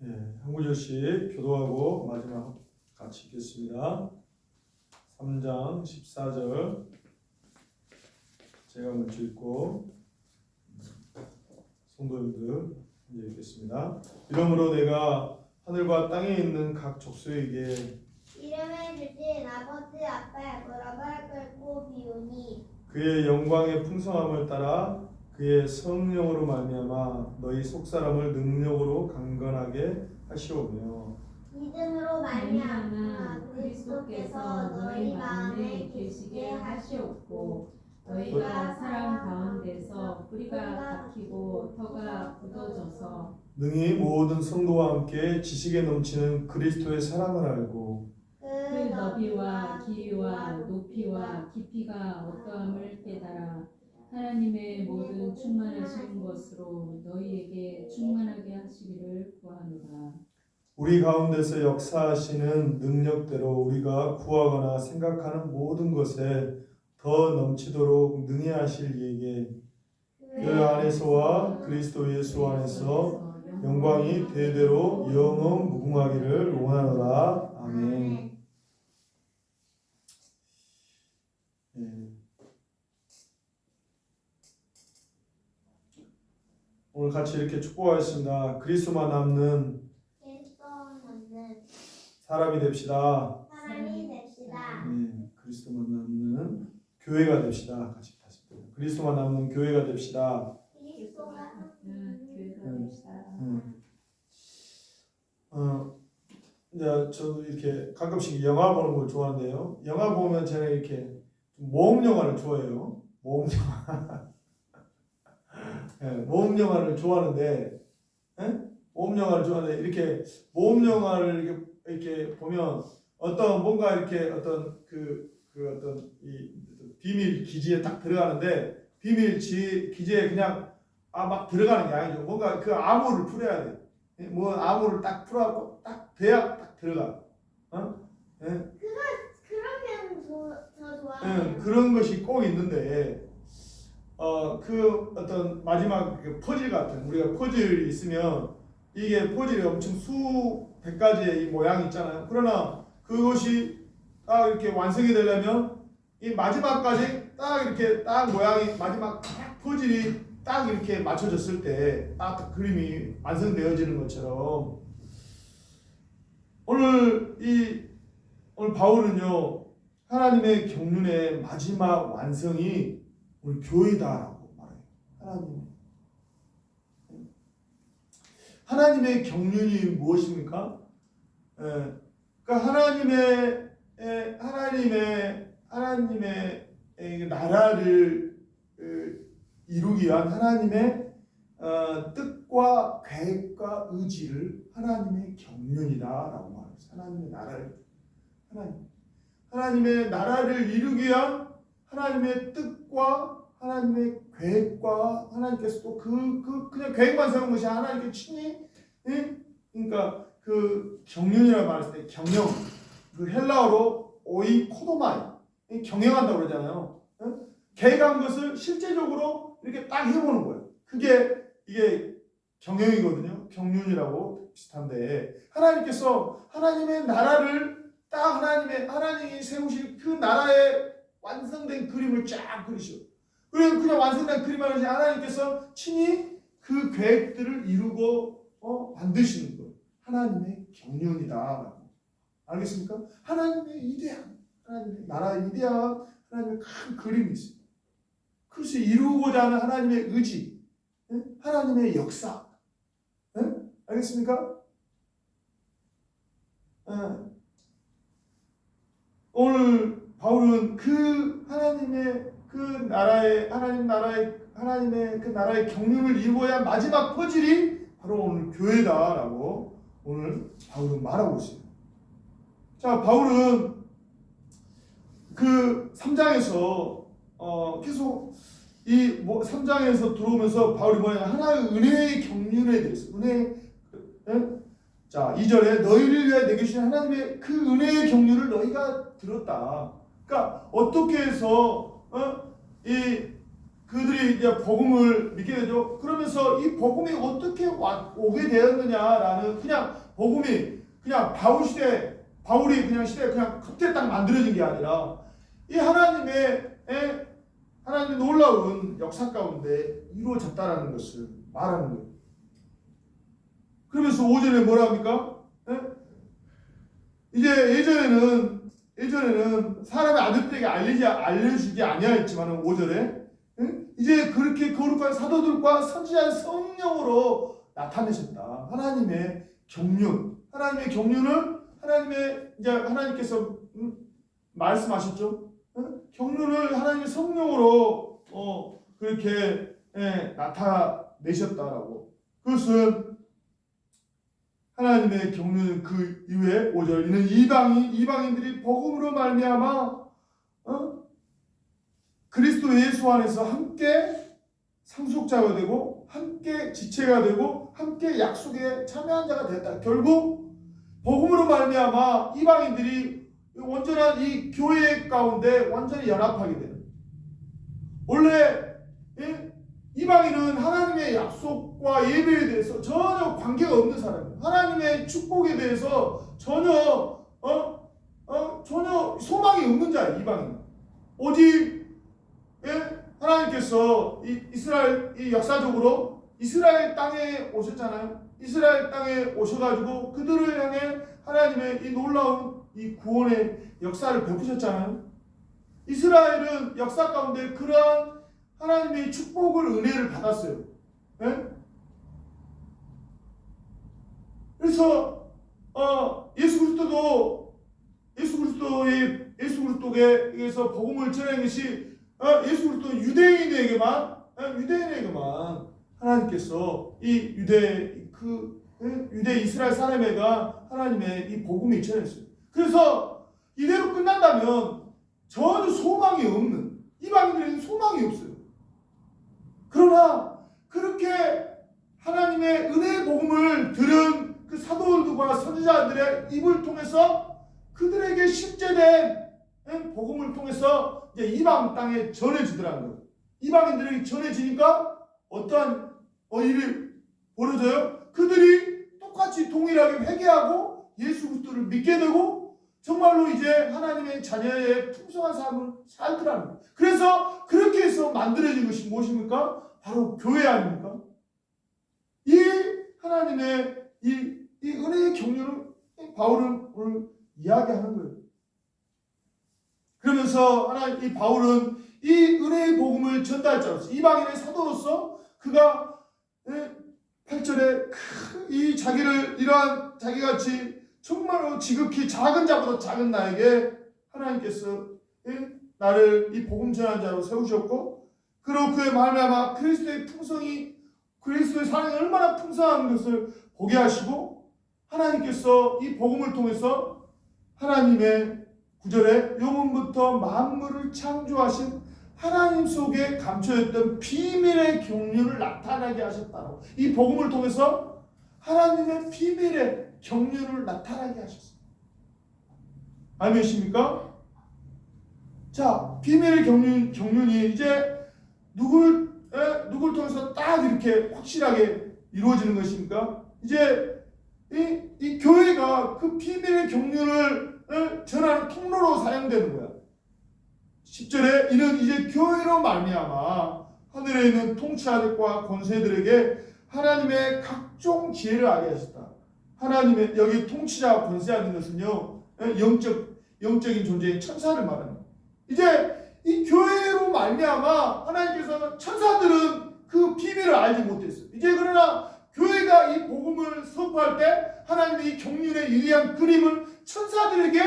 한 구절씩 교도하고 마지막 같이 읽겠습니다. 3장 14절 제가 먼저 읽고 성도님들 이제 읽겠습니다. 이러므로 내가 하늘과 땅에 있는 각 족속에게 이름을 주신 아버지 앞에 무릎을 꿇고 비우니 그의 영광의 풍성함을 따라 그의 성령으로 말미암아 너희 속사람을 능력으로 강건하게 하시오며 믿음으로 말미암아 그리스도께서 너희 마음에 계시게 하시옵고 너희가 사람 가운데서 뿌리가 박히고 터가 굳어져서 능히 모든 성도와 함께 지식에 넘치는 그리스도의 사랑을 알고 그 너비와 길이와 높이와 깊이가 어떠함을 깨달아 하나님의 모든 충만하신 것으로 너희에게 충만하게 하시기를 구하노라. 우리 가운데서 역사하시는 능력대로 우리가 구하거나 생각하는 모든 것에 더 넘치도록 능히 하실 이에게 그 안에서와 그리스도 예수 안에서 영광이 대대로 영원 무궁하기를 원하노라. 아멘. 오늘 같이 이렇게 축복하겠습니다. 그리스도만 남는 사람이 됩시다. 사람이 됩시다. 그리스도만 남는 교회가 됩시다. 같이 다시 그리스도만 남는 교회가 됩시다. 그리스도가 교회가 됩시다. 이제 저도 이렇게 가끔씩 영화 보는 걸 좋아하는데요. 영화 보면 제가 이렇게 모험 영화를 좋아해요. 모험 영화. 모험 영화를 좋아하는데, 모험 영화를 좋아하는데 이렇게 모험 영화를 이렇게 보면 뭔가 이렇게 어떤 어떤 이 비밀 기지에 딱 들어가는데 비밀 기지에 그냥 막 들어가는 게 아니죠. 뭔가 그 암호를 풀어야 돼. 뭐 암호를 딱 풀어갖고 딱 돼야 딱 들어가. 그러면 더 좋아요. 그런 것이 꼭 있는데 그 어떤 마지막 그 퍼즐 같은 우리가 퍼즐이 있으면 이게 퍼즐이 엄청 수백 가지의 이 모양이 있잖아요. 그러나 그것이 딱 이렇게 완성이 되려면 이 마지막까지 딱 이렇게 딱 모양이 마지막 딱 퍼즐이 딱 이렇게 맞춰졌을 때 딱 그림이 완성되어지는 것처럼 오늘 바울은요 하나님의 경륜의 마지막 완성이 우리 교회다라고 말해요. 하나님의 경륜이 무엇입니까? 그러니까 하나님의 나라를 이루기 위한 하나님의 뜻과 계획과 의지를 하나님의 경륜이다라고 말해요. 하나님의 나라를 이루기 위한 하나님의 뜻과 하나님의 계획과 하나님께서 또 그냥 계획만 세운 것이 하나님께 친히 그러니까 그 경륜이라고 말했을 때 경영 그 헬라어로 오이코도마이 경영한다고 그러잖아요. 계획한 것을 실제적으로 이렇게 딱 해보는 거예요. 이게 경영이거든요. 경륜이라고 비슷한데 하나님께서 하나님의 나라를 딱 하나님이 세우신 그 나라의 완성된 그림을 쫙 그리셔. 그냥 완성된 그림을 그리시 하나님께서 친히 그 계획들을 이루고 만드시는 거예요. 하나님의 경륜이다. 알겠습니까? 하나님의 위대한 하나님의 나라의 위대한 하나님의 큰 그림이 있습니다. 그것을 이루고자 하는 하나님의 의지, 하나님의 역사. 알겠습니까? 오늘 바울은 그 하나님의 그 나라의 하나님의 그 나라의 경륜을 이루어야 마지막 퍼즐이 바로 오늘 교회다라고 오늘 바울은 말하고 있어요. 자, 바울은 그 3장에서 계속 이 3장에서 들어오면서 바울이 뭐냐면 하나의 은혜의 경륜에 대해서 자, 2절에 너희를 위하여 내게 주신 하나님의 그 은혜의 경륜을 너희가 들었다. 그러니까 어떻게 해서 그 그들이 이제 복음을 믿게 되죠. 그러면서 이 복음이 어떻게 오게 되었느냐라는 그냥 복음이 그냥 바울이 그냥 시대 그냥 그때 딱 만들어진 게 아니라 이 하나님의 놀라운 역사 가운데 이루어졌다라는 것을 말하는 거예요. 그러면서 5절에 뭐라 합니까? 이제 예전에는 사람의 아들들에게 알려주지 아니하였지만 5절에 이제 그렇게 거룩한 사도들과 선지자의 성령으로 나타내셨다. 하나님의 경륜을 하나님께서 말씀하셨죠. 경륜을 하나님의 성령으로 그렇게 나타내셨다라고. 그것은 하나님의 경륜은 그 이후에 5절 이는 이방인들이 복음으로 말미암아 그리스도 예수 안에서 함께 상속자가 되고 함께 지체가 되고 함께 약속에 참여한 자가 됐다. 결국 복음으로 말미암아 이방인들이 온전한 이 교회 가운데 완전히 연합하게 되는. 원래 이방인은 하나님의 약속과 예배에 대해서 전혀 관계가 없는 사람이에요. 하나님의 축복에 대해서 전혀 소망이 없는 자예요. 이방인은 오직 하나님께서 이스라엘 역사적으로 이스라엘 땅에 오셨잖아요. 이스라엘 땅에 오셔가지고 그들을 향해 하나님의 이 놀라운 이 구원의 역사를 베푸셨잖아요. 이스라엘은 역사 가운데 그러한 하나님의 축복을 은혜를 받았어요. 그래서 예수 그리스도에게서 복음을 전하는 것이 예수 그리스도 유대인에게만 하나님께서 이 유대 이스라엘 사람에게 하나님의 이 복음이 전했어요. 그래서 이대로 끝난다면 전혀 소망이 없는 이방인들에게는 소망이 없어요. 그러나 그렇게 하나님의 은혜의 복음을 들은 그 사도들과 선지자들의 입을 통해서 그들에게 실제된 복음을 통해서 이제 이방 땅에 전해지더라는 거예요. 이방인들에게 전해지니까 어떠한 일이 벌어져요? 그들이 똑같이 동일하게 회개하고 예수 그리스도를 믿게 되고 정말로 이제 하나님의 자녀의 풍성한 삶을 살더라는 거예요. 그래서 그렇게 해서 만들어진 것이 무엇입니까? 바로 교회 아닙니까? 이 하나님의 이 은혜의 경륜을 바울은 오늘 이야기하는 거예요. 그러면서 이 바울은 이 은혜의 복음을 전달자로서 이방인의 사도로서 그가 8절에 이 자기를 이러한 자기같이 정말로 지극히 작은 자보다 작은 나에게 하나님께서 나를 이 복음 전한 자로 세우셨고 그리고 그의 말미암아 그리스도의 사랑이 얼마나 풍성한 것을 보게 하시고 하나님께서 이 복음을 통해서 하나님의 9절에 영원부터 만물을 창조하신 하나님 속에 감춰있던 비밀의 경륜을 나타나게 하셨다고. 이 복음을 통해서 하나님의 비밀의 경륜을 나타나게 하셨어요. 아멘이십니까? 자, 비밀의 경륜이 이제 누굴 통해서 딱 이렇게 확실하게 이루어지는 것입니까? 이제 이 교회가 그 비밀의 경륜을 전하는 통로로 사용되는 거야. 10절에 이는 이제 교회로 말미암아 하늘에 있는 통치자들과 권세들에게 하나님의 각종 지혜를 알게 하셨다. 하나님의 여기 통치자와 권세하는 것은요 영적인 존재인 천사를 말합니다. 이제 이 교회로 말미암아 하나님께서 천사들은 그 비밀을 알지 못했어요. 이제 그러나 교회가 이 복음을 선포할 때 하나님의 이 경륜의 유리한 그림을 천사들에게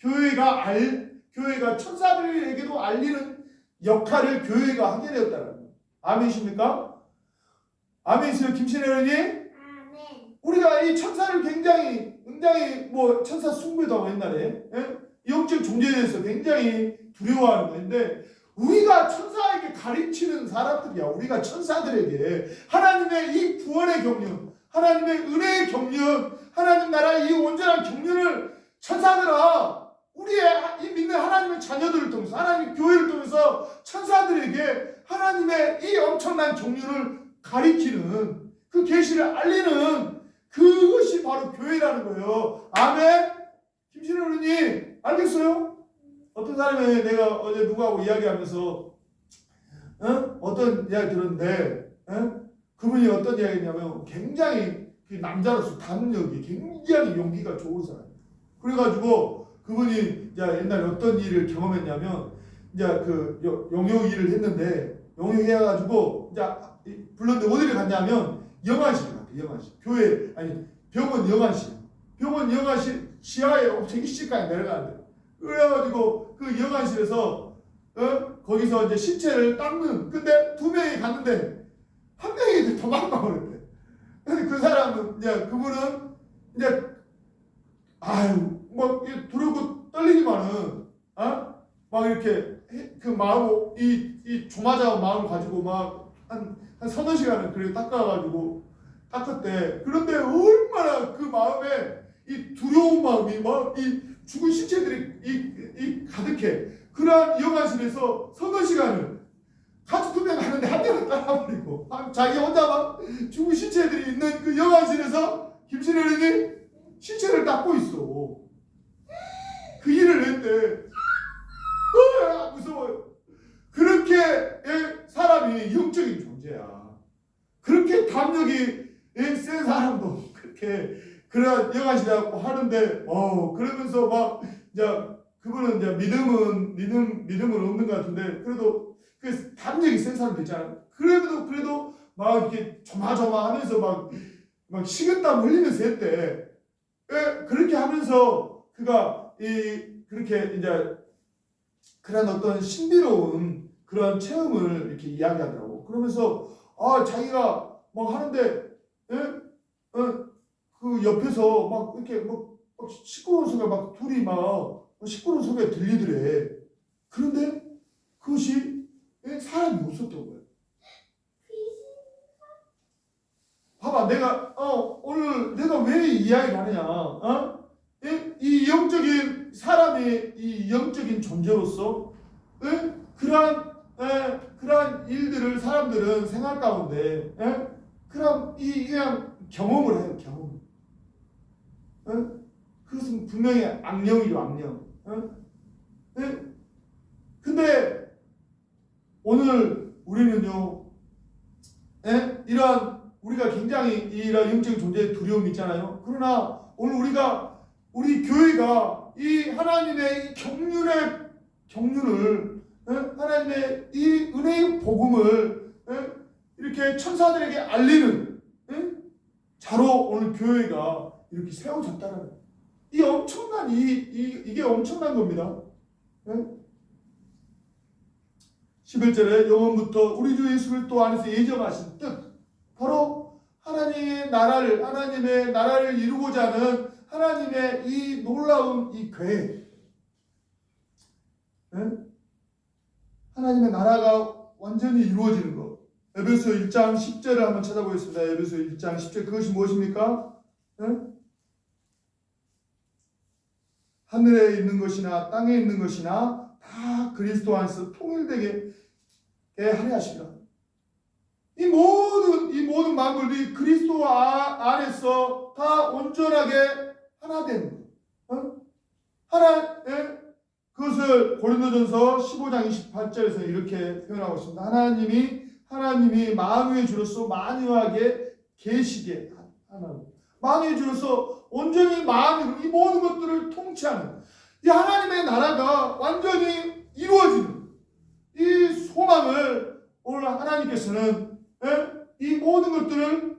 교회가 천사들에게도 알리는 역할을 교회가 하게 되었다는 거예요. 아멘이십니까? 아멘이세요, 김신혜 의원님? 아멘. 우리가 이 천사를 굉장히 천사 숭배도 하고 옛날에 영적 존재에 대해서 굉장히 두려워하는 건데 우리가 천사에게 가르치는 사람들이야. 우리가 천사들에게 하나님의 이 구원의 경륜, 하나님의 은혜의 경륜, 하나님 나라의 이 온전한 경륜을 천사들아 우리의 이 믿는 하나님의 자녀들을 통해서 하나님 교회를 통해서 천사들에게 하나님의 이 엄청난 종류를 가리키는 그 계시를 알리는 그것이 바로 교회라는 거예요. 아멘. 김신혜 어른이 알겠어요? 어떤 사람이 내가 어제 누구하고 이야기하면서 어떤 이야기 들었는데 그분이 어떤 이야기냐면 굉장히 그 남자로서 담력이 굉장히 용기가 좋은 사람이에요. 그래가지고 그분이 이제 옛날에 어떤 일을 경험했냐면 이제 그 용역 일을 했는데 용역해가지고 이제 불렀는데 어디를 갔냐면 영안실 갔대. 영안실 교회 아니 병원 영안실 지하에 엄청 일찍까지 내려가는데 그래가지고 그 영안실에서 거기서 이제 신체를 닦는 근데 두 명이 갔는데 한 명이 도망가 버렸대. 근데 그 사람은 이제 그분은 이제 아유 막 두렵고 떨리기만은 막 이렇게 그 마음 이 조마자한 마음을 가지고 막 한 서너 시간을 그렇게 닦았대. 그런데 얼마나 그 마음에 이 두려운 마음이 막 이 죽은 신체들이 이 가득해. 그러한 영안실에서 서너 시간을 같이 두 명 가는데 한 명은 따라버리고 자기 혼자 막 죽은 신체들이 있는 그 영안실에서 김신혜 어른이 신체를 닦고 있어. 그 일을 했대. 무서워요. 그렇게 사람이 영적인 존재야. 그렇게 담력이 센 사람도 그렇게 그런 영안실이라고 하는데 그러면서 막 이제 그분은 이제 믿음은 없는 것 같은데 그래도 그 담력이 센 사람도 있잖아요. 그래도 막 이렇게 조마조마하면서 막 식은땀 흘리면서 했대. 그렇게 하면서 그가 그렇게 이제 그런 어떤 신비로운 그런 체험을 이렇게 이야기하더라고. 그러면서 자기가 막 하는데 그 옆에서 막 이렇게 막 시끄러운 소리가 막 둘이 막 시끄러운 소리가 들리더래. 그런데 그것이 사람이 없었던 거야. 봐봐, 내가 오늘 내가 왜 이 이야기를 하느냐? 이 영적인 사람의 이 영적인 존재로서 그러한 일들을 사람들은 생활 가운데 그냥 경험을 해요. 경험. 그것은 분명히 악령이죠. 악령. 근데 오늘 우리는요, 이러한 우리가 굉장히 이런 영적인 존재의 두려움이 있잖아요. 그러나 오늘 우리 교회가 이 하나님의 경륜을 하나님의 이 은혜의 복음을 이렇게 천사들에게 알리는 자로 오늘 교회가 이렇게 세워졌다는 거예요. 이 엄청난 이게 엄청난 겁니다. 11절에 영원부터 우리 주 예수 그리스도 안에서 예정하신 뜻 바로 하나님의 나라를 이루고자 하는 하나님의 이 놀라운 이 계획, 하나님의 나라가 완전히 이루어지는 것. 에베소 1장 10절을 한번 찾아보겠습니다. 에베소 1장 10절 그것이 무엇입니까? 하늘에 있는 것이나 땅에 있는 것이나 다 그리스도 안에서 통일되게 하려 하시라. 이 모든 만물들이 그리스도 안에서 다 온전하게 하나 되는 거. 그것을 고린도전서 15장 28절에서 이렇게 표현하고 있습니다. 하나님이 만유의 주로서 만유하게 계시게 하나님. 만유의 주로서 온전히 만유 이 모든 것들을 통치하는 이 하나님의 나라가 완전히 이루어지는 이 소망을 오늘 하나님께서는 이 모든 것들을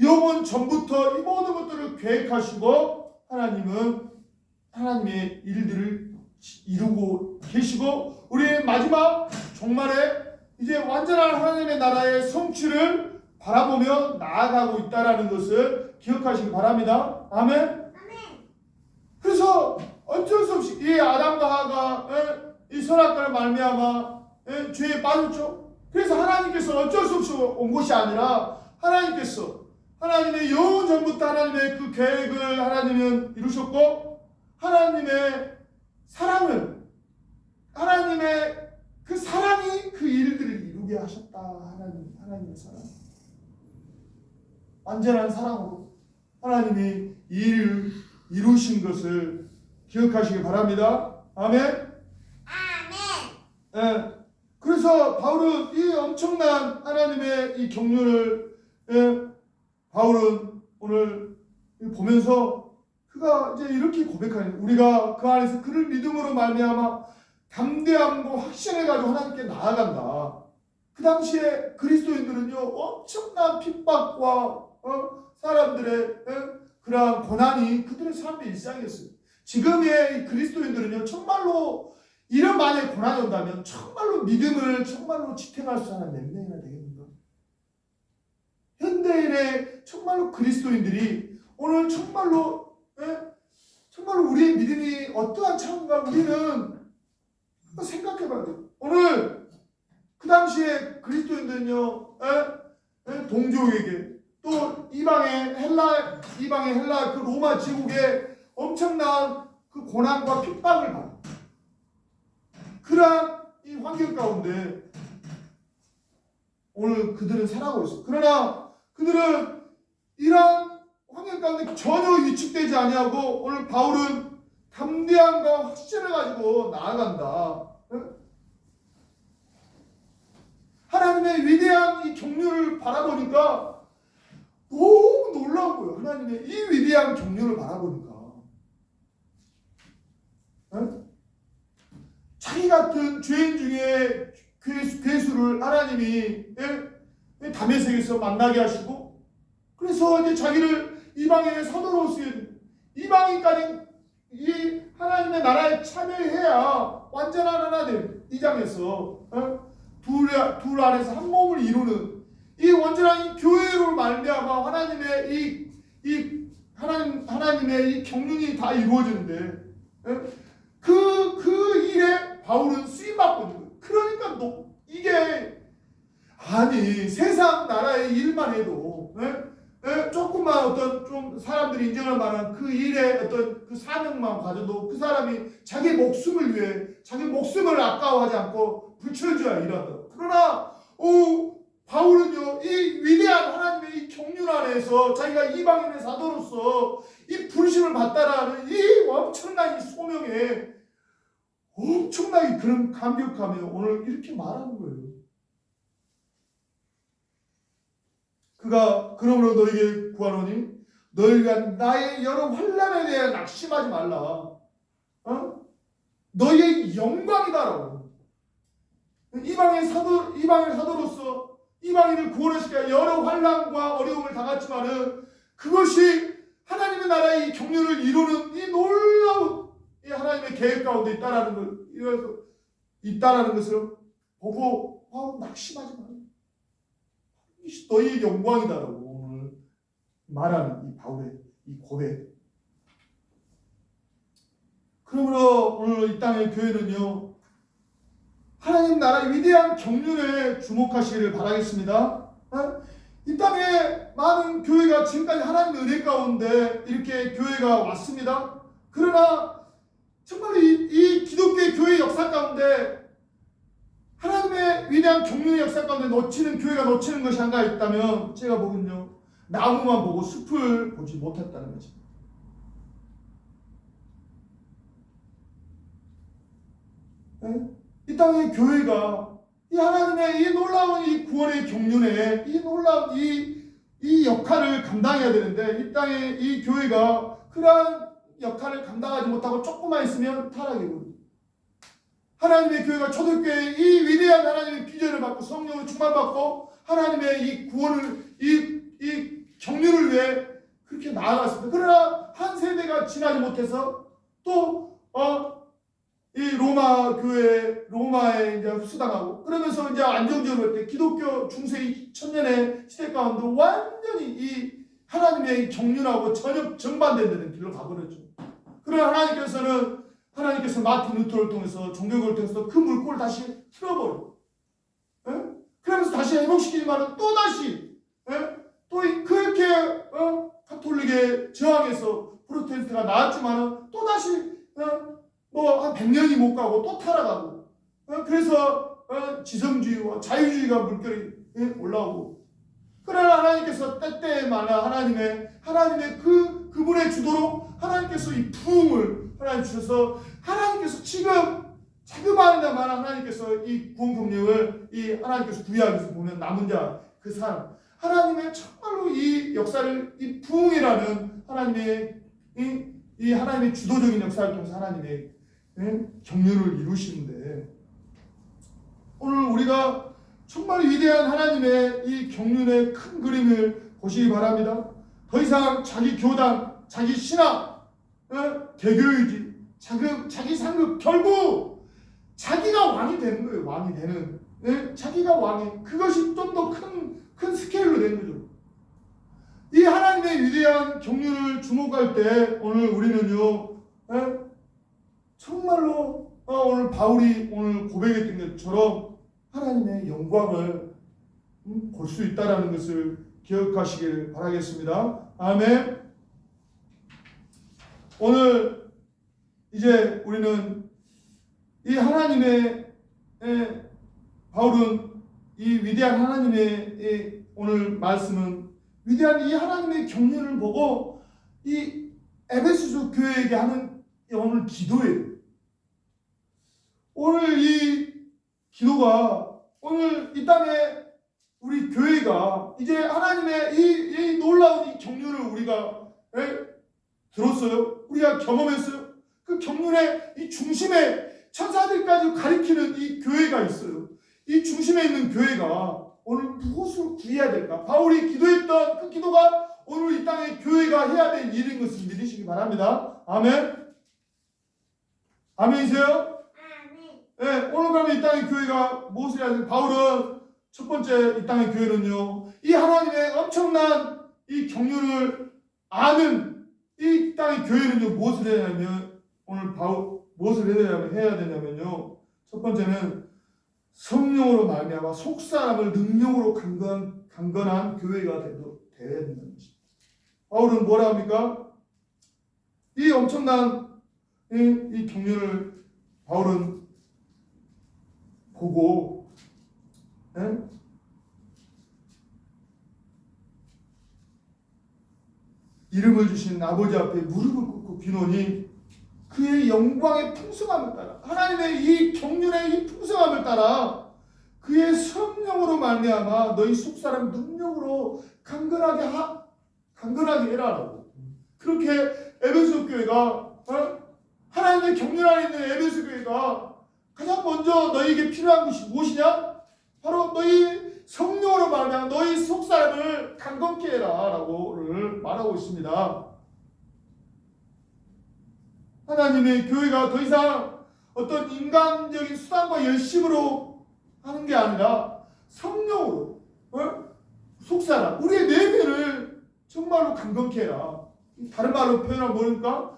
영원 전부터 이 모든 것들을 계획하시고 하나님은 하나님의 일들을 이루고 계시고 우리의 마지막 종말에 이제 완전한 하나님의 나라의 성취를 바라보며 나아가고 있다라는 것을 기억하시기 바랍니다. 아멘. 그래서 어쩔 수 없이 이 아담과 하가 이 선악과를 말미암아 죄에 빠졌죠. 그래서 하나님께서 어쩔 수 없이 온 것이 아니라 하나님께서 하나님의 영원 전부터 하나님의 그 계획을 하나님은 이루셨고 하나님의 사랑을, 하나님의 그 사랑이 그 일들을 이루게 하셨다. 하나님의 사랑. 완전한 사랑으로 하나님이 이 일을 이루신 것을 기억하시기 바랍니다. 아멘. 아멘. 예. 그래서 바울은 이 엄청난 하나님의 이 경륜을 바울은 오늘 보면서 그가 이제 이렇게 고백하는, 우리가 그 안에서 그를 믿음으로 말미암아 담대함과 확신을 가지고 하나님께 나아간다. 그 당시에 그리스도인들은요 엄청난 핍박과 사람들의 그러한 고난이 그들의 삶의 일상이었어요. 지금의 그리스도인들은요 정말로 이런 만약에 고난이 온다면 정말로 믿음을 정말로 지탱할 수 있는 몇 명이나 되겠는가? 현대인의 정말로 그리스도인들이 오늘 정말로 정말로 우리의 믿음이 어떠한 차원인가 우리는 한번 생각해봐야 돼요. 오늘 그 당시에 그리스도인들은요 동족에게 또 이방의 헬라 그 로마 제국에 엄청난 그 고난과 핍박을 받아. 그러한 이 환경 가운데 오늘 그들은 살아가고 있어요. 그러나 그들은 이러한 환경 가운데 전혀 위축되지 아니하고 오늘 바울은 담대함과 확신을 가지고 나아간다. 하나님의 위대한 이 경륜을 바라보니까 너무 놀라운 거예요. 하나님의 이 위대한 경륜을 바라보니까. 자기 같은 죄인 중에 괴수를 하나님이 다메섹에서 만나게 하시고, 그래서 이제 자기를 이방인의 사도로 쓰여, 이방인까지 이 하나님의 나라에 참여해야 완전한 하나님, 이 장에서 둘 안에서 한 몸을 이루는 이 완전한 이 교회로 말미암아 하나님의 하나님의 이 경륜이 다 이루어지는데 그 일에 바울은 쓰임 받고 있는 거예요. 그러니까 이게 아니 세상 나라의 일만 해도 조금만 어떤 좀 사람들이 인정할 만한 그 일에 어떤 그 사명만 가져도 그 사람이 자기 목숨을 위해 자기 목숨을 아까워하지 않고 불철주야 일한다. 그러나 바울은요 이 위대한 하나님의 이 경륜 안에서 자기가 이방인의 사도로서 이 부르심을 받다라는 이 엄청난 이 소명에 엄청나게 그런 감격하며 오늘 이렇게 말하는 거예요. 그가 그러므로 너에게 구하노니 너희가 나의 여러 환난에 대해 낙심하지 말라. 너희의 영광이다라고. 이방인 사도로서 이방인을 구원하시기에 여러 환난과 어려움을 당했지만은 그것이 하나님의 나라의 이 경륜을 이루는 이 놀라운 이 하나님의 계획 가운데 있다라는 것을 보고 낙심하지 마라. 이것이 너희의 영광이다라고 오늘 말하는 이 바울의 이 고백. 그러므로 오늘 이 땅의 교회는요 하나님 나라의 위대한 경륜에 주목하시기를 바라겠습니다. 이 땅에 많은 교회가 지금까지 하나님의 은혜 가운데 이렇게 교회가 왔습니다. 그러나 정말 이 기독교의 교회 역사 가운데 하나님의 위대한 경륜의 역사 가운데 교회가 놓치는 것이 한가 있다면 제가 보긴요 나무만 보고 숲을 보지 못했다는 거죠. 이 땅의 교회가 이 하나님의 이 놀라운 이 구원의 경륜에 이 놀라운 이 역할을 감당해야 되는데 이 땅의 이 교회가 그러한 역할을 감당하지 못하고 조금만 있으면 타락이거든요. 하나님의 교회가 초대교회의 이 위대한 하나님의 비전을 받고 성령을 충만받고 하나님의 이 구원을 이 경륜을 위해 그렇게 나아갔습니다. 그러나 한 세대가 지나지 못해서 또 이 로마에 이제 흡수당하고 그러면서 이제 안정적으로 때 기독교 중세 2000년의 시대 가운데 완전히 이 하나님의 경륜하고 전혀 정반대되는 길로 가버렸죠. 그러나 하나님께서 마틴 루터를 통해서 종교교를 통해서 그 물꼬를 다시 틀어버려. 그러면서 다시 회복시키지만 또 다시 또 그렇게 가톨릭에 저항해서 프로테스트가 나왔지만 또 다시 뭐 한 100년이 못 가고 또 타락하고 그래서 지성주의와 자유주의가 물결이 올라오고 그러나 하나님께서 때때마다 하나님의 그분의 주도로 하나님께서 이 부흥을 하나님 주셔서 하나님께서 지금 자그마한 데만 하나님께서 이 구원 경력을 이 하나님께서 구하기 위해서 보면 남은 자 그 사람 하나님의 정말로 이 역사를 이 부흥이라는 하나님의 이 하나님의 주도적인 역사를 통해서 하나님의 경륜을 이루시는데 오늘 우리가 정말 위대한 하나님의 이 경륜의 큰 그림을 보시기 바랍니다. 더 이상 자기 교단, 자기 신학, 개교의지, 자기 상급 결국 자기가 왕이 되는 거예요. 왕이 되는 자기가 왕이 그것이 좀 더 큰 스케일로 되는 거죠. 이 하나님의 위대한 경륜을 주목할 때 오늘 우리는요 정말로 오늘 바울이 오늘 고백했던 것처럼 하나님의 영광을 볼 수 있다라는 것을 기억하시길 바라겠습니다. 아멘. 오늘 이제 우리는 이 하나님의 바울은 이 위대한 하나님의 오늘 말씀은 위대한 이 하나님의 경륜을 보고 이 에베소서 교회에게 하는 오늘 기도예요. 오늘 이 기도가 오늘 이 땅에 우리 교회가 이제 하나님의 이 놀라운 이 경륜을 우리가 들었어요. 우리가 경험했어요. 그 경륜의 이 중심에 천사들까지 가리키는 이 교회가 있어요. 이 중심에 있는 교회가 오늘 무엇을 구해야 될까? 바울이 기도했던 그 기도가 오늘 이 땅에 교회가 해야 될 일인 것을 믿으시기 바랍니다. 아멘. 아멘이세요? 아멘. 네, 오늘 그러면 이 땅의 교회가 무엇을 해야 될까? 바울은 첫 번째 이 땅의 교회는요, 이 하나님의 엄청난 이 경륜을 아는 이 땅의 교회는요, 무엇을 해야 하냐면, 오늘 바울, 무엇을 해야 되냐면요, 첫 번째는 성령으로 말미암아 속사람을 능력으로 강건한 교회가 되어야 된다는 것입니다. 바울은 뭐라 합니까? 이 엄청난 이 경륜을 바울은 보고 이름을 주신 아버지 앞에 무릎을 꿇고 비노니 그의 영광의 풍성함을 따라 하나님의 이 경륜의 이 풍성함을 따라 그의 성령으로 말미암아 너희 속사람 능력으로 강건하게 해라라고. 그렇게 에베소 교회가 하나님의 경륜 안에 있는 에베소 교회가 가장 먼저 너희에게 필요한 것이 무엇이냐? 바로 너희 성령으로 말미암아 너희 속사람을 강건케 해라라고 말하고 있습니다. 하나님의 교회가 더 이상 어떤 인간적인 수단과 열심으로 하는 게 아니라 성령으로 속사람 우리의 내면을 정말로 강건케 해라. 다른 말로 표현하면 뭐니까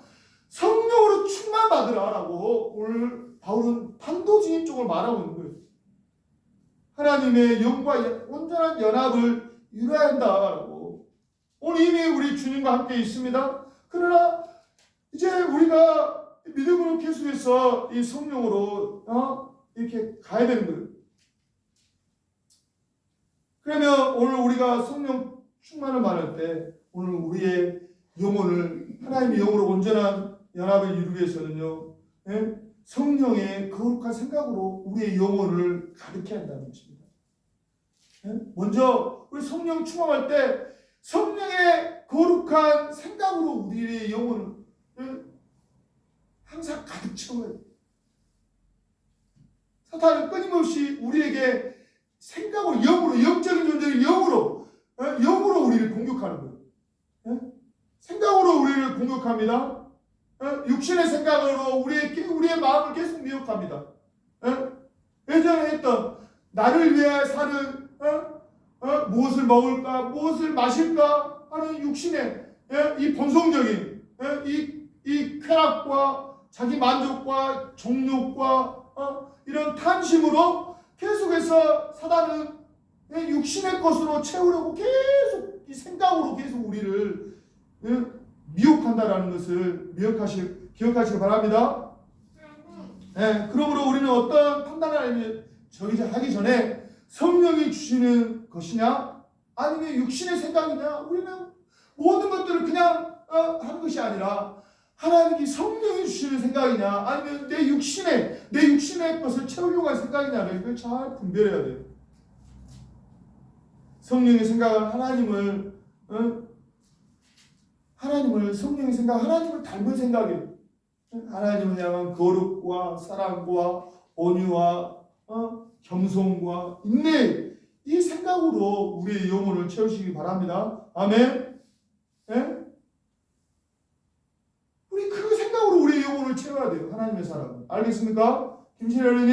성령으로 충만받으라라고 오늘 바울은 단도직입적으로 말하고 있는 거예요. 하나님의 영과 온전한 연합을 이루어야 한다라고. 오늘 이미 우리 주님과 함께 있습니다. 그러나 이제 우리가 믿음으로 계속해서 이 성령으로 이렇게 가야 되는 거예요. 그러면 오늘 우리가 성령 충만을 말할 때 오늘 우리의 영혼을 하나님의 영으로 온전한 연합을 이루기 위해서는요, 성령의 거룩한 생각으로 우리의 영혼을 가르쳐야 한다는 것입니다. 먼저 우리 성령 충만할 때 성령의 거룩한 생각으로 우리의 영혼을 항상 가득 채워야 돼요. 사탄은 끊임없이 우리에게 생각으로 영으로 영적인 존재를 영으로 우리를 공격하는 거예요. 생각으로 우리를 공격합니다. 육신의 생각으로 우리의 마음을 계속 미혹합니다. 예전에 했던 나를 위해 사는 무엇을 먹을까 무엇을 마실까 하는 육신의 이 본성적인 이 쾌락과 자기 만족과 정욕과 이런 탐심으로 계속해서 사단은 육신의 것으로 채우려고 계속 이 생각으로 계속 우리를 미혹한다라는 것을 기억하시길 기억하시기 바랍니다. 네, 그러므로 우리는 어떤 판단을 하기 전에 성령이 주시는 것이냐 아니면 육신의 생각이냐, 우리는 모든 것들을 그냥 하는 것이 아니라 하나님이 성령이 주시는 생각이냐 아니면 내 육신의 것을 채우려고 하는 생각이냐를 이걸 잘 분별해야 돼요. 성령의 생각은 성령의 생각, 하나님을 닮은 생각이에요. 하나님을 향한 거룩과 사랑과 온유와 겸손과 인내, 이 생각으로 우리의 영혼을 채우시기 바랍니다. 아멘. 네? 우리 그 생각으로 우리의 영혼을 채워야 돼요. 하나님의 사랑. 알겠습니까? 김신혜 어린이,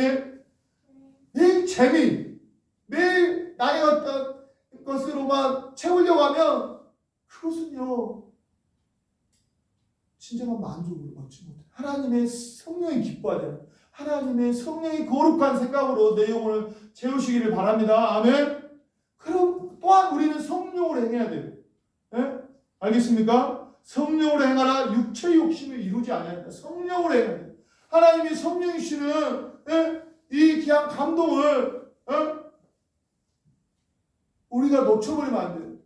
매일 재미, 매일 나의 어떤 것으로만 채우려고 하면 그것은요 진정한 만족을 얻지 못해요. 하나님의 성령이 기뻐야 돼요. 하나님의 성령이 거룩한 생각으로 내 영혼을 채우시기를 바랍니다. 아멘. 그럼 또한 우리는 성령으로 행해야 돼요. 네? 알겠습니까? 성령으로 행하라. 육체의 욕심을 이루지 않아야 성령으로 행해야 돼요. 하나님이 성령이시는 이 귀한 감동을 우리가 놓쳐버리면 안 돼요.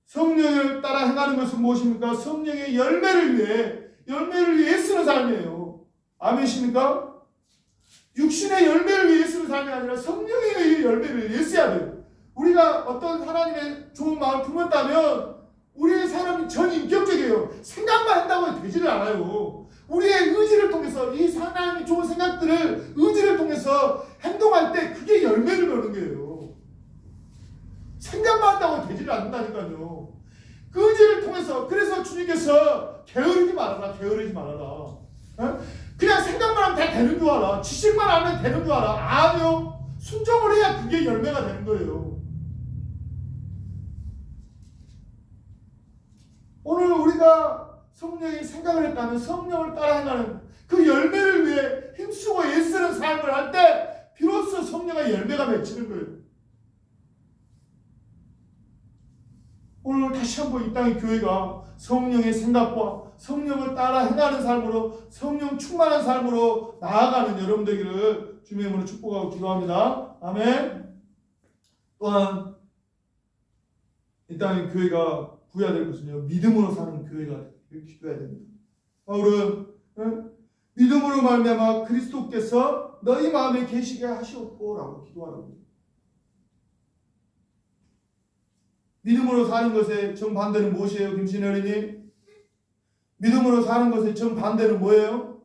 성령을 따라 행하는 것은 무엇입니까? 성령의 열매를 위해 쓰는 삶이에요. 아멘이십니까? 육신의 열매를 위해 쓰는 삶이 아니라 성령의 열매를 위해 써야 돼요. 우리가 어떤 하나님의 좋은 마음을 품었다면 우리의 사람이 전인격적이에요. 생각만 한다고 되지를 않아요. 우리의 의지를 통해서 이 하나님의 좋은 생각들을 의지를 통해서 행동할 때 그게 열매를 맺는 거예요. 생각만 한다고 되지를 않는다니까요. 그 의지를 통해서, 그래서 주님께서 게으르지 말아라. 그냥 생각만 하면 다 되는 줄 알아. 지식만 하면 되는 줄 알아. 아니요. 순종을 해야 그게 열매가 되는 거예요. 오늘 우리가 성령의 생각을 했다면 성령을 따라 행하는 그 열매를 위해 힘쓰고 애쓰는 삶을 할 때 비로소 성령의 열매가 맺히는 거예요. 오늘 다시 한번 이 땅의 교회가 성령의 생각과 성령을 따라 행하는 삶으로, 성령 충만한 삶으로 나아가는 여러분 되기를 주님의 이름으로 축복하고 기도합니다. 아멘. 또한 이 땅의 교회가 구해야 될 것은요, 믿음으로 사는 교회가 기도해야 됩니다. 바울은 믿음으로 말미암아 그리스도께서 너희 마음에 계시게 하시옵고라고 기도하라고. 믿음으로 사는 것의 정반대는 무엇이에요? 김신혜 어린이? 믿음으로 사는 것의 정반대는 뭐예요?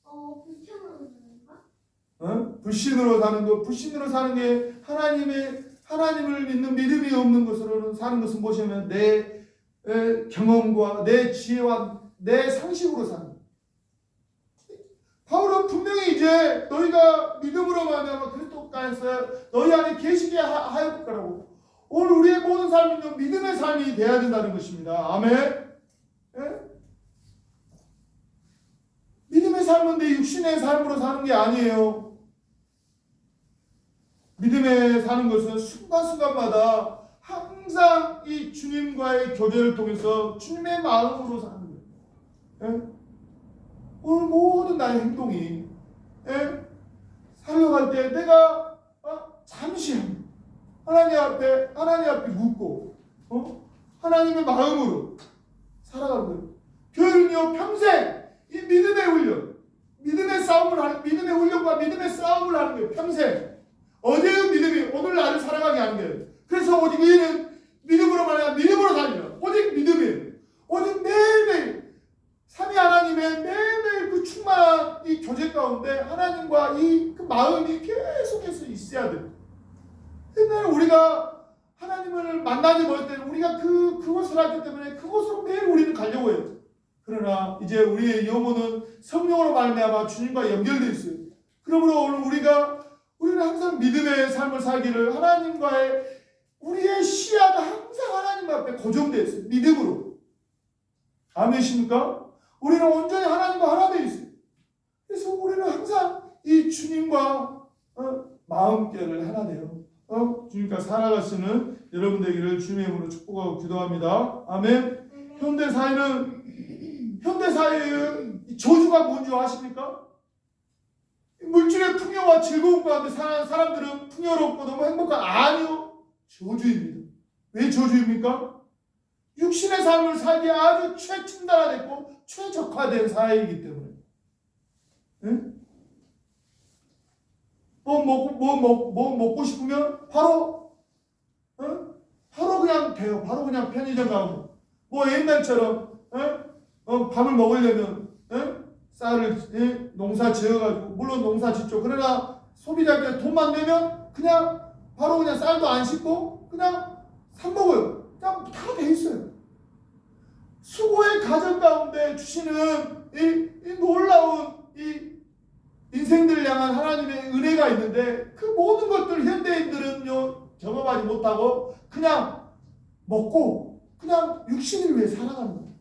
불편으로 사는가? 불신으로 사는 것. 불신으로 사는 게 하나님을 믿는 믿음이 없는 것으로는 사는 것은 무엇이냐면 내 경험과 내 지혜와 내 상식으로 사는 것. 바울은 분명히 이제 너희가 믿음으로 말미암아 그리스도께서 너희 안에 계시게 하였을 거라고. 오늘 우리의 모든 삶은 믿음의 삶이 되어야 된다는 것입니다. 아멘. 예? 믿음의 삶은 내 육신의 삶으로 사는 게 아니에요. 믿음에 사는 것은 순간순간마다 항상 이 주님과의 교제를 통해서 주님의 마음으로 사는 거예요. 예? 오늘 모든 나의 행동이 살려갈 때 내가 잠시 하나님 앞에 묻고 하나님의 마음으로 살아가는 거예요. 교회는요 평생 이 믿음의 훈련, 믿음의 훈련과 믿음의 싸움을 하는 거예요. 평생. 어제의 믿음이 오늘 나를 살아가게 하는 거예요. 그래서 오직 우리는 믿음으로 말하면 믿음으로 살리라. 오직 믿음이에요. 오직 매일매일 삼위 하나님의 매일매일 그 충만한 이 교제 가운데 하나님과 그 마음이 계속해서 있어야 돼요. 옛날에 우리가 하나님을 만나지 못할 때는 우리가 그곳을 알기 때문에 그곳으로 매일 우리는 가려고 해요. 그러나 이제 우리의 영혼은 성령으로 말미암아 주님과 연결되어 있어요. 그러므로 오늘 우리는 항상 믿음의 삶을 살기를 하나님과의 우리의 시야가 항상 하나님 앞에 고정되어 있어요. 믿음으로. 아멘이십니까? 우리는 온전히 하나님과 하나 되어 있어요. 그래서 우리는 항상 이 주님과 마음결을 하나 돼요. 주님과 살아갈 수 있는 여러분 되기를 주님의 이름으로 축복하고 기도합니다. 아멘. 현대 사회의 저주가 뭔지 아십니까? 물질의 풍요와 즐거움 가운데 사는 사람들은 풍요롭고 너무 행복한 아니요. 저주입니다. 왜 저주입니까? 육신의 삶을 살기에 아주 최첨단화됐고 최적화된 사회이기 때문에. 응? 뭐 먹고 싶으면 바로 바로 그냥 돼요. 바로 그냥 편의점 가고 뭐 옛날처럼 밥을 먹으려면 쌀을 농사 지어가지고 물론 농사 짓죠. 그러나 소비자께 돈만 내면 그냥 바로 그냥 쌀도 안 씻고 그냥 사 먹어요. 그냥 다 돼 있어요. 수고의 가정 가운데 주시는 이 놀라운 이 인생들을 향한 하나님의 은혜가 있는데 그 모든 것들 현대인들은요 경험하지 못하고 그냥 먹고 그냥 육신을 위해 살아가는 거예요.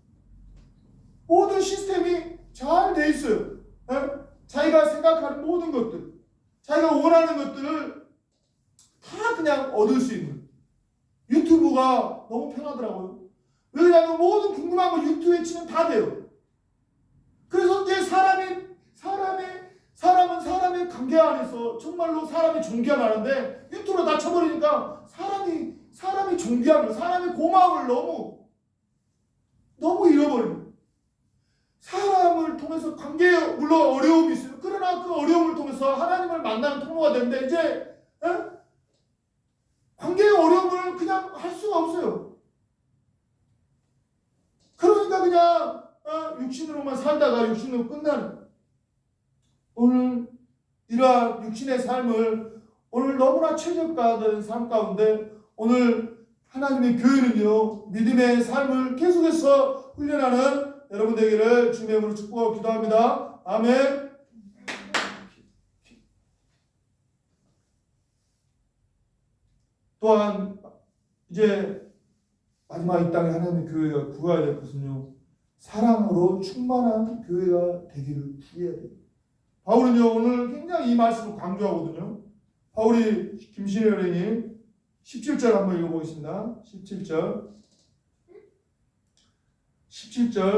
모든 시스템이 잘 돼 있어요. 자기가 생각하는 모든 것들, 자기가 원하는 것들을 다 그냥 얻을 수 있는 유튜브가 너무 편하더라고요. 왜냐하면 모든 궁금한 거 유튜브에 치면 다 돼요. 그래서 이제 사람은 사람의 관계 안에서 정말로 사람이 존귀함하는데 유튜브로 다 쳐버리니까 사람이 존귀함을 사람의 고마움을 너무 잃어버립니다. 사람을 통해서 관계에 물론 어려움이 있어요. 그러나 그 어려움을 통해서 하나님을 만나는 통로가 되는데 이제 관계의 어려움을 그냥 할 수가 없어요. 그러니까 그냥 육신으로만 살다가 육신으로 끝나는 오늘 이러한 육신의 삶을 오늘 너무나 최적화된 삶 가운데 오늘 하나님의 교회는요 믿음의 삶을 계속해서 훈련하는 여러분 되기를 주님의 이름으로 축복하고 기도합니다. 아멘. 또한 이제 마지막 이 땅에 하나님의 교회가 구해야 될 것은요 사랑으로 충만한 교회가 되기를 구해야 돼요. 바울은요 오늘 굉장히 이 말씀을 강조하거든요. 바울이 김신혜 여인이 17절 한번 읽어보겠습니다. 17절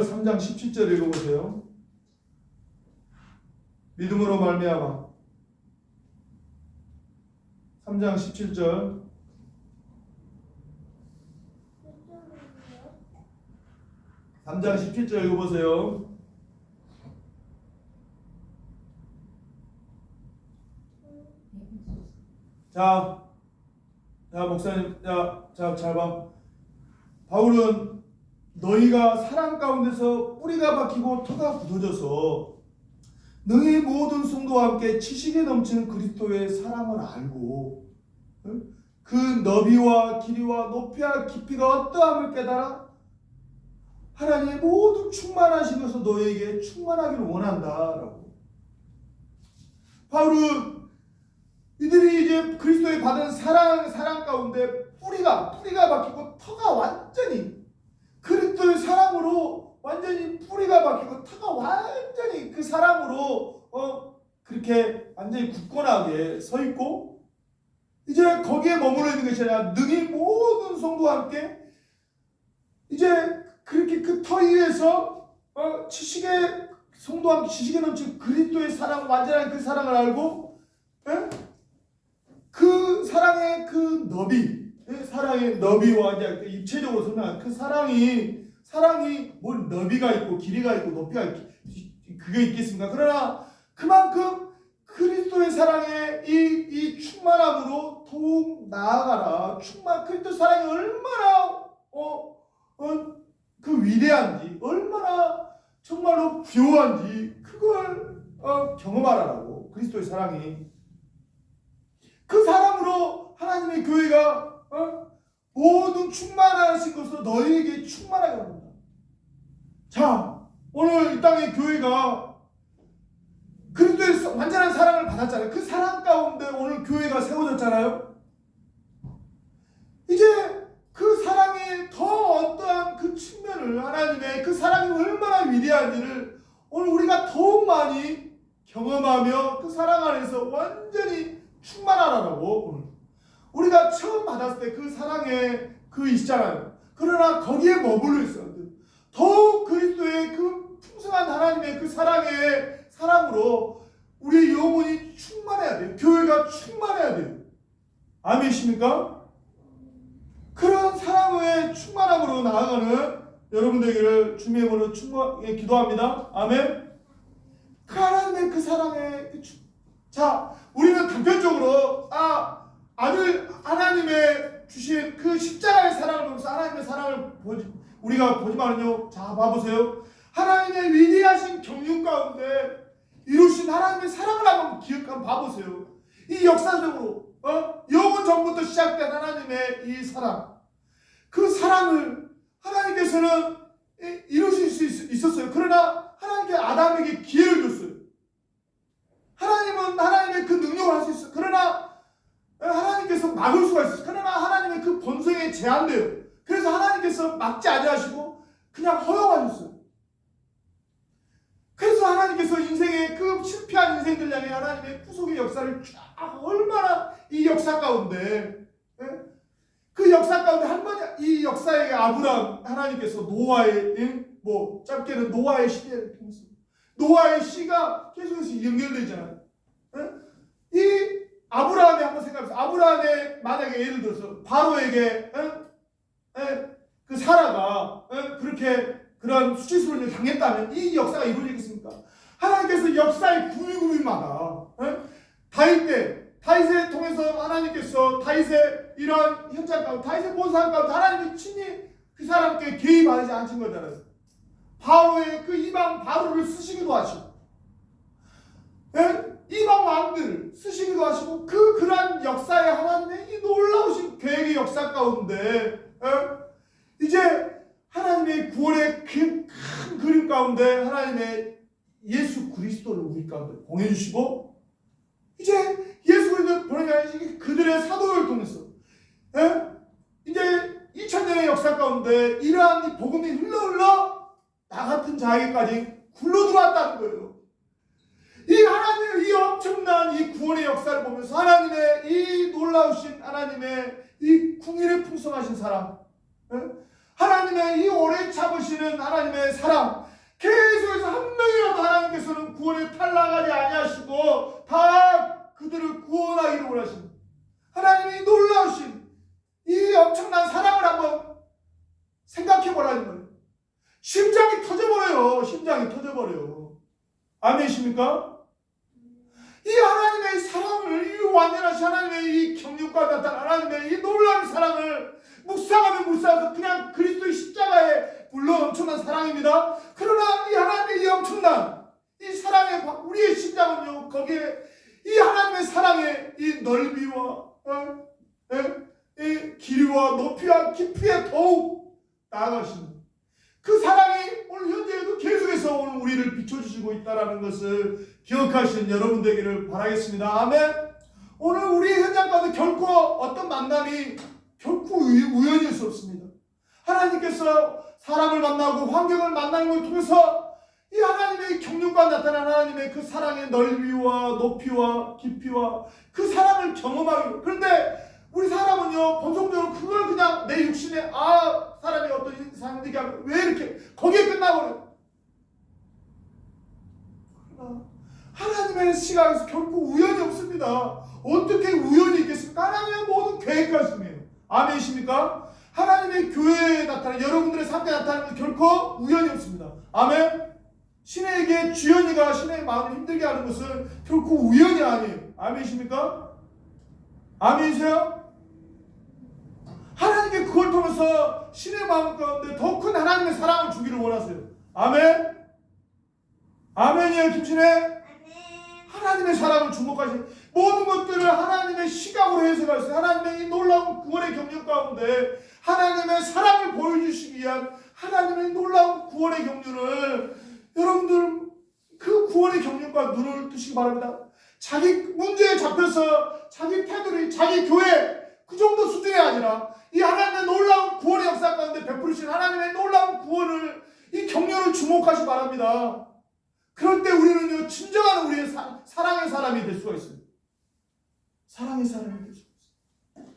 3장 17절 읽어보세요. 믿음으로 말미암아 3장 17절 3장 17절 읽어보세요. 자 목사님 잘 봐. 바울은 너희가 사랑 가운데서 뿌리가 박히고 터가 굳어져서 너희 모든 성도와 함께 지식에 넘치는 그리스도의 사랑을 알고 그 너비와 길이와 높이와 깊이가 어떠함을 깨달아 하나님의 모든 충만하신 것을 너희에게 충만하기를 원한다라고. 바울은 이들이 이제 그리스도에 받은 사랑 가운데 뿌리가 박히고 터가 완전히 그리스도의 사랑으로 완전히 뿌리가 박히고 터가 완전히 그 사랑으로 그렇게 완전히 굳건하게 서 있고 이제 거기에 머물러 있는 것이 아니라 능히 모든 성도와 함께 이제 그렇게 그 터 위에서 성도와 함께 지식에 넘친 그리스도의 사랑 완전한 그 사랑을 알고 그 사랑의 그 사랑의 너비와 이제 입체적으로 설명한 그 사랑이 뭘 너비가 있고 길이가 있고 높이가 그게 있겠습니까? 그러나 그만큼 그리스도의 사랑의 이 충만함으로 더욱 나아가라. 그리스도 사랑이 얼마나 그 위대한지 얼마나 정말로 귀요한지 그걸 경험하라고. 그리스도의 사랑이 그 사랑으로 하나님의 교회가 모든 충만하신 것으로 너희에게 충만하게 합니다. 자, 오늘 이 땅의 교회가 그리스도의 완전한 사랑을 받았잖아요. 그 사랑 가운데 오늘 교회가 세워졌잖아요. 이제 그 사랑의 더 어떠한 그 측면을 하나님의 그 사랑이 얼마나 위대한지를 오늘 우리가 더욱 많이 경험하며 그 사랑 안에서 완전히 충만하라고. 오늘 우리가 처음 받았을 때 그 사랑의 그 있잖아요. 그러나 거기에 머물러 있어요. 더욱 그리스도의 그 풍성한 하나님의 그 사랑이 되시기를 주님의 이름으로 충만히 기도합니다. 아멘. 그 하나님의 그 사랑의 자, 우리는 단편적으로 아들 하나님의 주신 그 십자가의 사랑을 보면서 하나님의 사랑을 우리가 보지만요. 자, 봐보세요. 하나님의 위대하신 경륜 가운데 이루신 하나님의 사랑을 한번 봐보세요. 이 역사적으로 영원 전부터 시작된 하나님의 이 사랑, 그 사랑을 하나님께서는 이루실 수 있었어요. 그러나 하나님께 아담에게 기회를 줬어요. 하나님은 하나님의 그 능력을 할 수 있어요. 그러나 하나님께서 막을 수가 있어요. 그러나 하나님의 그 본성에 제한돼요. 그래서 하나님께서 막지 아니하시고 그냥 허용하셨어요. 그래서 하나님께서 인생의 그 실패한 인생들 향해 하나님의 구속의 역사를 쫙 얼마나 이 역사 가운데 그 역사 가운데 한 번 이 역사의 아브라함 하나님께서 노아의 짧게는 노아의 시대를 통해서 노아의 씨가 계속해서 연결되잖아요. 이 아브라함이 한번 생각해보세요. 아브라함의 만약에 예를 들어서 바로에게 그 사라가 그렇게 그런 수치스러운 일을 당했다면 이 역사가 이루어지겠습니까? 하나님께서 역사의 구미구미마다 다윗을 통해서 하나님께서 다윗의 이러한 현장 가운데 다윗의 본상 가운데 하나님이 친히 그 사람께 개입하지 않으신 거잖아요. 바로의 그 이방 바로를 쓰시기도 하시고 이방 왕들을 쓰시기도 하시고 그러한 역사의 하나님의 이 놀라우신 계획의 역사 가운데 이제 하나님의 구원의 큰 그림 가운데 하나님의 예수 그리스도를 우리 가운데 보내주시고 이제 예수 그리스도를 보내주신 그들의 사도를 통해서 이제 2000년의 역사 가운데 이러한 이 복음이 흘러 나 같은 자에게까지 굴러 들어왔다는 거예요. 이 하나님의 이 엄청난 이 구원의 역사를 보면서 하나님의 이 놀라우신 하나님의 이 궁일에 풍성하신 사랑, 하나님의 이 오래 참으시는 하나님의 사랑, 계속해서 한 명이라도 하나님께서는 구원에 탈락하지 아니하시고 다 그들을 구원하기를 원하시는 하나님의 놀라우신 이 엄청난 사랑을 한번 생각해 보라는 거예요. 심장이 터져버려요. 아멘이십니까? 이 하나님의 사랑을, 이 완전하신 하나님의 이 경륜과 나타난 하나님의 이 놀라운 사랑을 묵상하면 묵상해서 그냥 그리스도의 십자가에 물론 엄청난 사랑입니다. 그러나 이 하나님의 이 엄청난 이 사랑의 우리의 심장은요, 거기에 이 하나님의 사랑의 이 넓이와 이 길이와 높이와 깊이에 더욱 나아가시는 그 사랑이 오늘 현재에도 계속해서 오늘 우리를 비춰주시고 있다는 것을 기억하시는 여러분 되기를 바라겠습니다. 아멘. 오늘 우리의 현장 가운데 결코 어떤 만남이 결코 우연일 수 없습니다. 하나님께서 사람을 만나고 환경을 만나는 걸 통해서 이 하나님의 경륜과 나타난 하나님의 그 사랑의 넓이와 높이와 깊이와 그 사랑을 경험하기로. 그런데 우리 사람은요, 본성적으로 그걸 그냥 내 육신에 사람이 어떤 인상을 얘기하면 왜 이렇게 거기에 끝나버려요. 그러나 하나님의 시각에서 결코 우연이 없습니다. 어떻게 우연이 있겠습니까? 하나님의 모든 계획하심이에요. 아멘이십니까? 하나님의 교회에 나타나는 여러분들의 삶에 나타나는 건 결코 우연이 없습니다. 아멘. 신에게 주연이가 신의 마음을 힘들게 하는 것은 결코 우연이 아니에요. 아멘이십니까? 아멘이세요? 하나님께 그걸 통해서 신의 마음 가운데 더 큰 하나님의 사랑을 주기를 원하세요. 아멘. 아멘이에요, 김신혜. 하나님의 사랑을 주목하시는 모든 것들을 하나님의 시각으로 해석할 수 있어요. 하나님의 이 놀라운 구원의 경륜 가운데 하나님의 사랑을 보여주시기 위한 하나님의 놀라운 구원의 경륜을 여러분들 그 구원의 경륜과 눈을 뜨시기 바랍니다. 자기 문제에 잡혀서 자기 테두리, 자기 교회 그 정도 수준이 아니라 이 하나님의 놀라운 구원의 역사 가운데 베푸르신 하나님의 놀라운 구원을 이 경륜을 주목하시기 바랍니다. 그럴 때 우리는요 진정한 우리의 사랑의 사람이 될 수가 있습니다. 사랑의 사람이 될 수가 있습니다.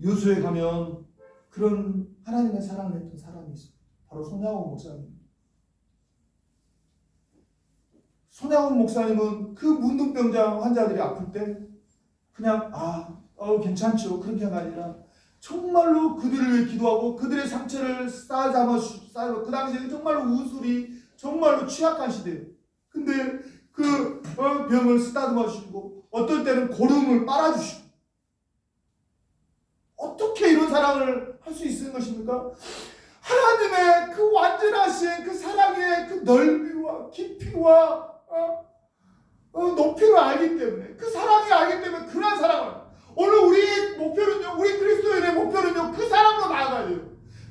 요수에 가면 그런 하나님의 사랑을 했던 사람이 있어요. 바로 손양원 목사님. 손양원 목사님은 그 문둥병자 환자들이 아플 때 그냥 괜찮죠. 그렇게 가 아니라 정말로 그들을 위해 기도하고 그들의 상처를 쌓고 그 당시에 정말로 우술이 정말로 취약한 시대예요. 근데 그 병을 쓰다듬어 주시고 어떨 때는 고름을 빨아주시고 어떻게 이런 사랑을 할 수 있는 것입니까? 하나님의 그 완전하신 그 사랑의 그 넓이와 깊이와 높이를 알기 때문에 그 사랑이 알기 때문에 그런 사랑을 오늘 우리의 목표는요, 우리 그리스도인의 목표는요, 그 사랑으로 나아가야 돼요.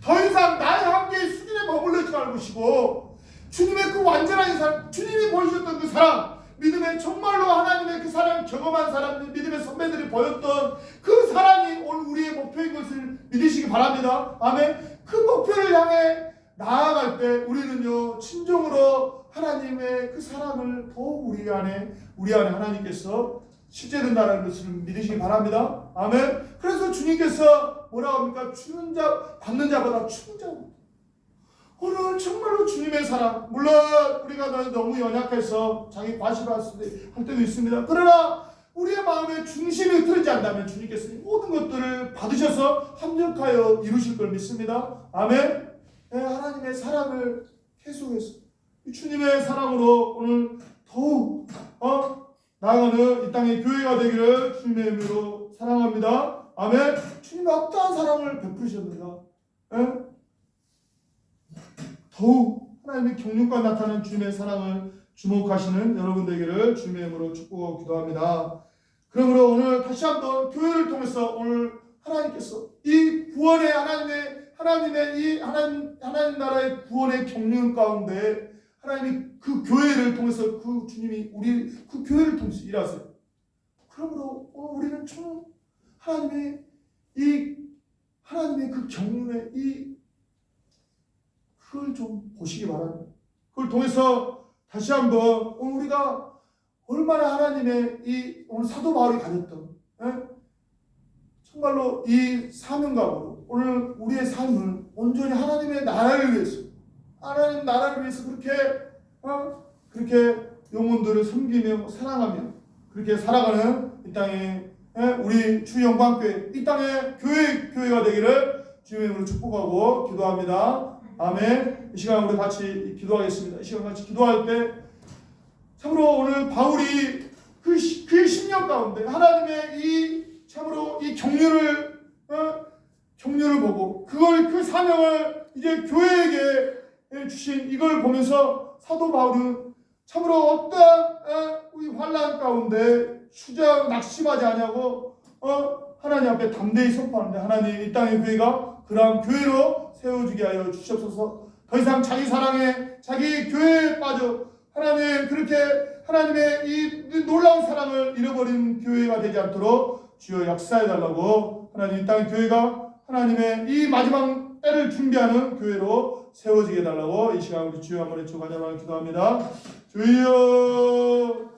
더 이상 나의 한계의 수준에 머물르지 말고 주님의 그 완전한 사랑, 주님이 보여주셨던 그 사랑, 믿음의 정말로 하나님의 그 사랑을 경험한 사람들, 믿음의 선배들이 보였던 그 사랑이 오늘 우리의 목표인 것을 믿으시기 바랍니다. 아멘. 그 목표를 향해 나아갈 때 우리는요, 진정으로 하나님의 그 사랑을 더욱 우리 안에 하나님께서 실제된다는 것을 믿으시기 바랍니다. 아멘. 그래서 주님께서 뭐라고 합니까? 주는 자, 받는 자보다 주는 자. 오늘 정말로 주님의 사랑, 물론 우리가 너무 연약해서 자기 과시할 때도 있습니다. 그러나 우리의 마음의 중심이 흐트러지지 않다면 주님께서 모든 것들을 받으셔서 합력하여 이루실 걸 믿습니다. 아멘. 네, 하나님의 사랑을 계속해서 주님의 사랑으로 오늘 더욱 나아가는 이 땅의 교회가 되기를 주님의 이름으로 사랑합니다. 아멘. 주님이 어떠한 사랑을 베푸셨는가? 예? 더욱 하나님의 경륜과 나타나는 주님의 사랑을 주목하시는 여러분 되기를 주님의 이름으로 축복하고 기도합니다. 그러므로 오늘 다시 한번 교회를 통해서 오늘 하나님께서 이 구원의 하나님의 이 하나님 나라의 구원의 경륜 가운데 하나님이 그 교회를 통해서 그 주님이 우리 그 교회를 통해서 일하세요. 그러므로 우리는 참 하나님의 그 경륜의 그걸 좀 보시기 바랍니다. 그걸 통해서 다시 한번 우리가 얼마나 하나님의 오늘 사도 바울이 가졌던 정말로 이 사명감으로 오늘 우리의 삶을 온전히 하나님의 나라를 위해서 그렇게 영혼들을 섬기며 사랑하며 그렇게 살아가는 이 땅에 우리 주 영광교회 이 땅의 교회가 되기를 주님의 이름으로 축복하고 기도합니다. 아멘. 이 시간 우리 같이 기도하겠습니다. 이 시간 같이 기도할 때 참으로 오늘 바울이 그 10년 가운데 하나님의 참으로 이 경륜을 보고 그 사명을 이제 교회에게 주신 이걸 보면서 사도 바울은 참으로 어떠한 이 환난 가운데 낙심하지 아니하고 하나님 앞에 담대히 선포하는데 하나님 이 땅의 교회가 그러한 교회로 세워지게 하여 주시옵소서. 더 이상 자기 사랑에 자기 교회에 빠져 하나님 그렇게 하나님의 이 놀라운 사랑을 잃어버린 교회가 되지 않도록 주여 역사해달라고 하나님 이 땅의 교회가 하나님의 이 마지막 때를 준비하는 교회로 세워지게 해달라고 이 시간 우리 주여 한번 외쳐 간절하게 기도합니다. 주여